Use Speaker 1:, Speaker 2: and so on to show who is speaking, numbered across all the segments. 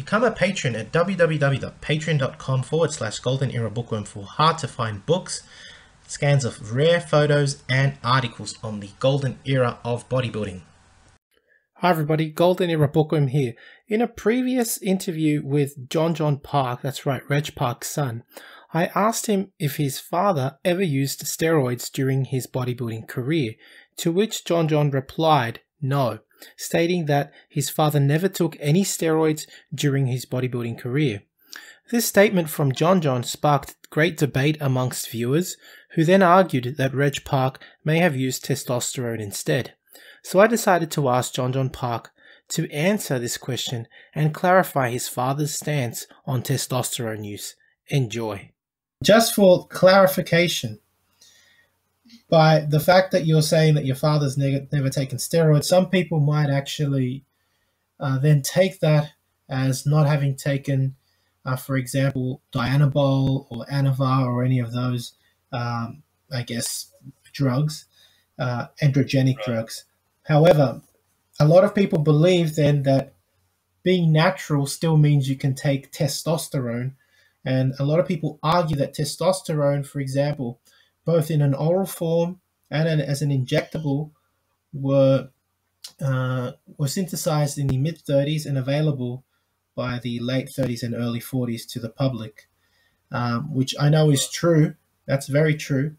Speaker 1: Become a patron at www.patreon.com/Golden Era Bookworm for hard-to-find books, scans of rare photos, and articles on the Golden Era of bodybuilding.
Speaker 2: Hi everybody, Golden Era Bookworm here. In a previous interview with Jon Jon Park, that's right, Reg Park's son, I asked him if his father ever used steroids during his bodybuilding career, to which Jon Jon replied no, stating that his father never took any steroids during his bodybuilding career. This statement from Jon Jon sparked great debate amongst viewers, who then argued that Reg Park may have used testosterone instead. So I decided to ask Jon Jon Park to answer this question and clarify his father's stance on testosterone use. Enjoy.
Speaker 1: Just for clarification, by the fact that you're saying that your father's never taken steroids, some people might actually then take that as not having taken, for example, Dianabol or Anavar or any of those, drugs, androgenic drugs. However, a lot of people believe then that being natural still means you can take testosterone. And a lot of people argue that testosterone, for example, both in an oral form and as an injectable, were synthesized in the mid-30s and available by the late 30s and early 40s to the public, which I know is true. That's very true,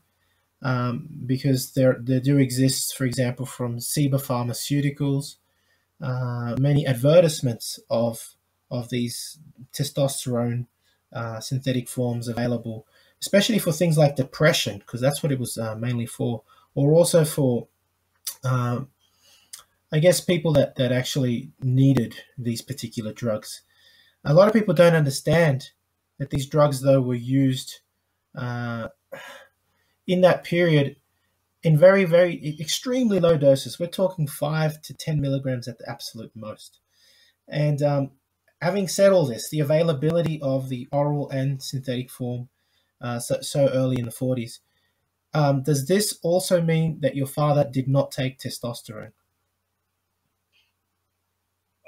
Speaker 1: because there do exist, for example, from Ciba Pharmaceuticals, many advertisements of these testosterone synthetic forms available, especially for things like depression, because that's what it was mainly for, or also for, people that actually needed these particular drugs. A lot of people don't understand that these drugs, though, were used in that period in very, very extremely low doses. We're talking 5 to 10 milligrams at the absolute most. And having said all this, the availability of the oral and synthetic form so early in the 40s, does this also mean that your father did not take testosterone?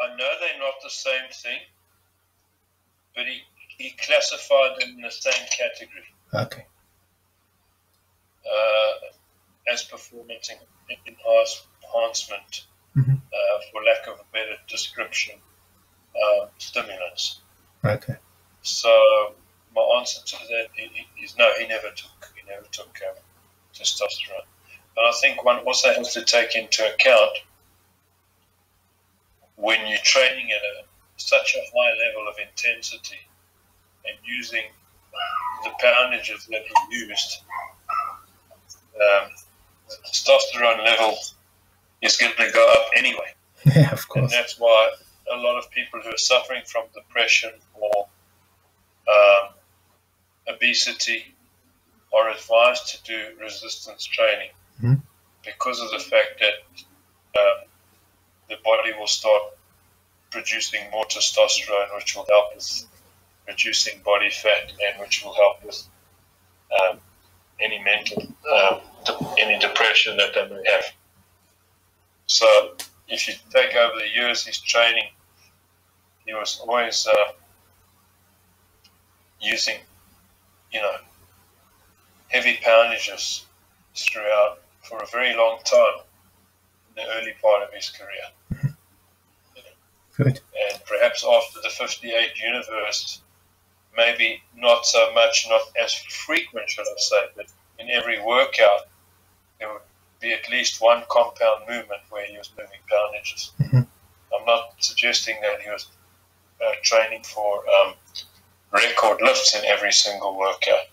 Speaker 3: I know they're not the same thing, but he classified them in the same category.
Speaker 1: Okay.
Speaker 3: As performance enhancement, for lack of a better description, stimulants.
Speaker 1: Okay.
Speaker 3: So my answer to that is no. He never took testosterone. And I think one also has to take into account, when you're training at such a high level of intensity and using the poundages that he used, the testosterone level is going to go up anyway.
Speaker 1: Yeah, of course.
Speaker 3: And that's why a lot of people who are suffering from depression or obesity are advised to do resistance training, because of the fact that the body will start producing more testosterone, which will help with reducing body fat and which will help with any mental, any depression that they may have. So if you take over the years his training, he was always using, heavy poundages throughout for a very long time in the early part of his career.
Speaker 1: Good.
Speaker 3: And perhaps after the 58 universe, maybe not so much, not as frequent, should I say, but in every workout, there would be at least one compound movement where he was moving poundages. I'm not suggesting that he was training for record lifts in every single workout,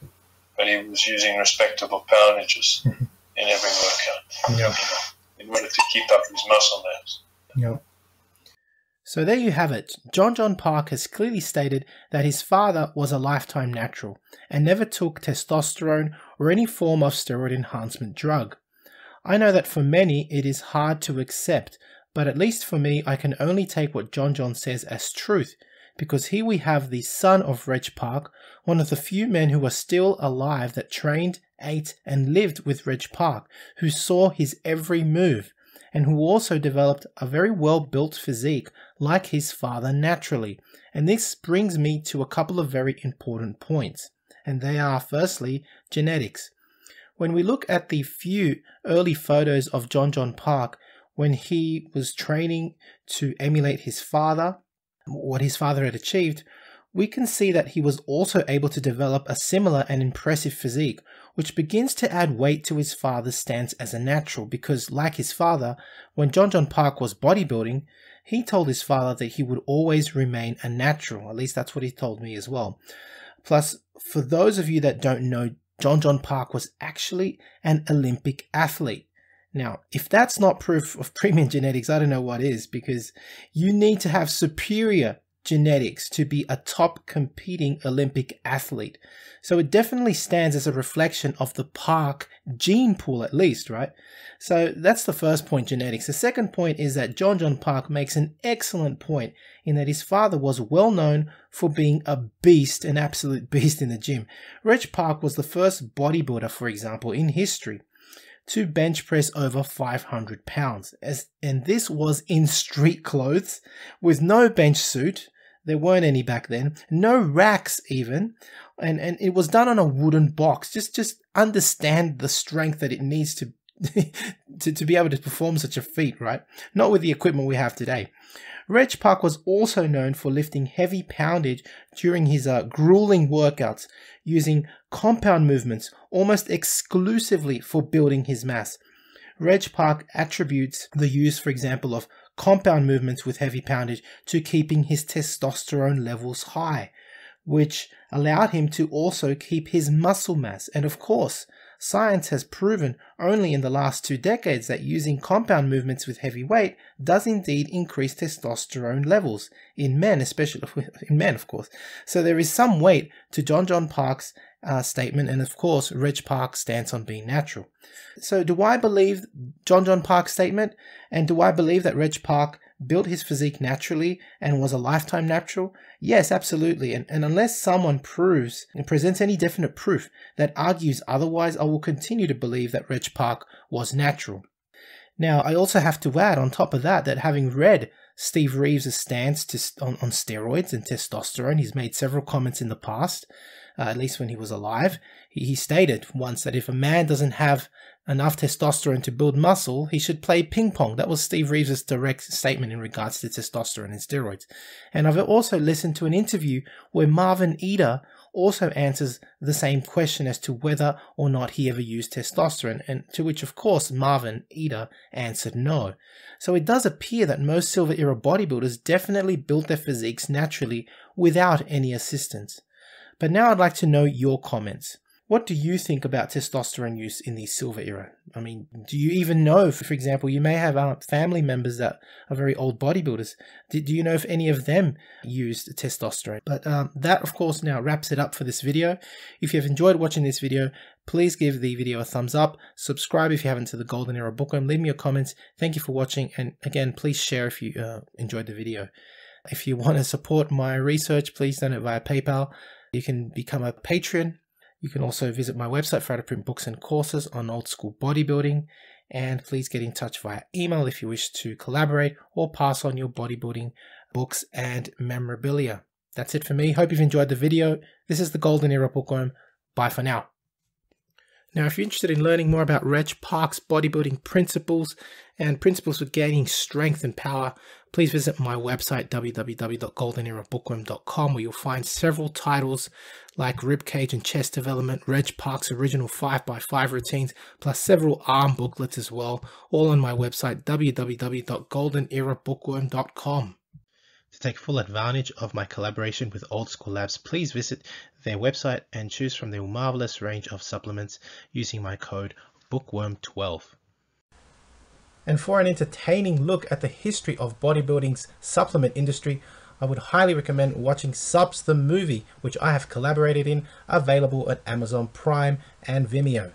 Speaker 3: but he was using respectable poundages in every workout, in order to keep up his muscle mass.
Speaker 1: Yep.
Speaker 2: So there you have it. Jon Jon Park has clearly stated that his father was a lifetime natural and never took testosterone or any form of steroid enhancement drug. I know that for many it is hard to accept, but at least for me I can only take what Jon Jon says as truth, because here we have the son of Reg Park, one of the few men who are still alive that trained, ate and lived with Reg Park, who saw his every move. and who also developed a very well-built physique like his father naturally. And this brings me to a couple of very important points, and they are firstly genetics. When we look at the few early photos of Jon Jon Park when he was training to emulate his father, what his father had achieved, we can see that he was also able to develop a similar and impressive physique, which begins to add weight to his father's stance as a natural, because like his father, when Jon Jon Park was bodybuilding, he told his father that he would always remain a natural. At least that's what he told me as well. Plus, for those of you that don't know, Jon Jon Park was actually an Olympic athlete. Now, if that's not proof of premium genetics, I don't know what is, because you need to have superior genetics to be a top competing Olympic athlete. So it definitely stands as a reflection of the Park gene pool at least, right? So that's the first point, genetics. The second point is that Jon Jon Park makes an excellent point in that his father was well known for being a beast, an absolute beast in the gym. Reg Park was the first bodybuilder, for example, in history to bench press over 500 pounds. And this was in street clothes with no bench suit. There weren't any back then. No racks even. And it was done on a wooden box. Just understand the strength that it needs to to be able to perform such a feat, right? Not with the equipment we have today. Reg Park was also known for lifting heavy poundage during his grueling workouts, using compound movements almost exclusively for building his mass. Reg Park attributes the use, for example, of compound movements with heavy poundage to keeping his testosterone levels high, which allowed him to also keep his muscle mass. And of course, science has proven only in the last 2 decades that using compound movements with heavy weight does indeed increase testosterone levels in men, especially in men, of course. So there is some weight to Jon Jon Park's statement, and of course, Reg Park's stance on being natural. So do I believe Jon Jon Park's statement? And do I believe that Reg Park built his physique naturally and was a lifetime natural? Yes, absolutely. And unless someone proves and presents any definite proof that argues otherwise, I will continue to believe that Reg Park was natural. Now, I also have to add on top of that having read Steve Reeves' stance on steroids and testosterone, he's made several comments in the past, at least when he was alive. He stated once that if a man doesn't have enough testosterone to build muscle, he should play ping pong. That was Steve Reeves' direct statement in regards to testosterone and steroids. And I've also listened to an interview where Marvin Eder also answers the same question as to whether or not he ever used testosterone, and to which, of course, Marvin Eder answered no. So it does appear that most Silver Era bodybuilders definitely built their physiques naturally without any assistance. But now I'd like to know your comments. What do you think about testosterone use in the Silver Era? I mean, do you even know, for example, you may have family members that are very old bodybuilders. Do you know if any of them used testosterone? But that, of course, now wraps it up for this video. If you have enjoyed watching this video, please give the video a thumbs up. Subscribe if you haven't to the Golden Era Bookworm. Leave me your comments. Thank you for watching. And again, please share if you enjoyed the video. If you want to support my research, please donate via PayPal. You can become a patron. You can also visit my website for how to print books and courses on old school bodybuilding. And please get in touch via email if you wish to collaborate or pass on your bodybuilding books and memorabilia. That's it for me. Hope you've enjoyed the video. This is the Golden Era Bookworm. Bye for now. Now, if you're interested in learning more about Reg Park's bodybuilding principles and principles for gaining strength and power, please visit my website, www.goldenerabookworm.com, where you'll find several titles like ribcage and chest development, Reg Park's original 5x5 routines, plus several arm booklets as well, all on my website, www.goldenerabookworm.com. To take full advantage of my collaboration with Old School Labs, please visit their website and choose from their marvelous range of supplements using my code BOOKWORM12. And for an entertaining look at the history of bodybuilding's supplement industry, I would highly recommend watching Subs the Movie, which I have collaborated in, available at Amazon Prime and Vimeo.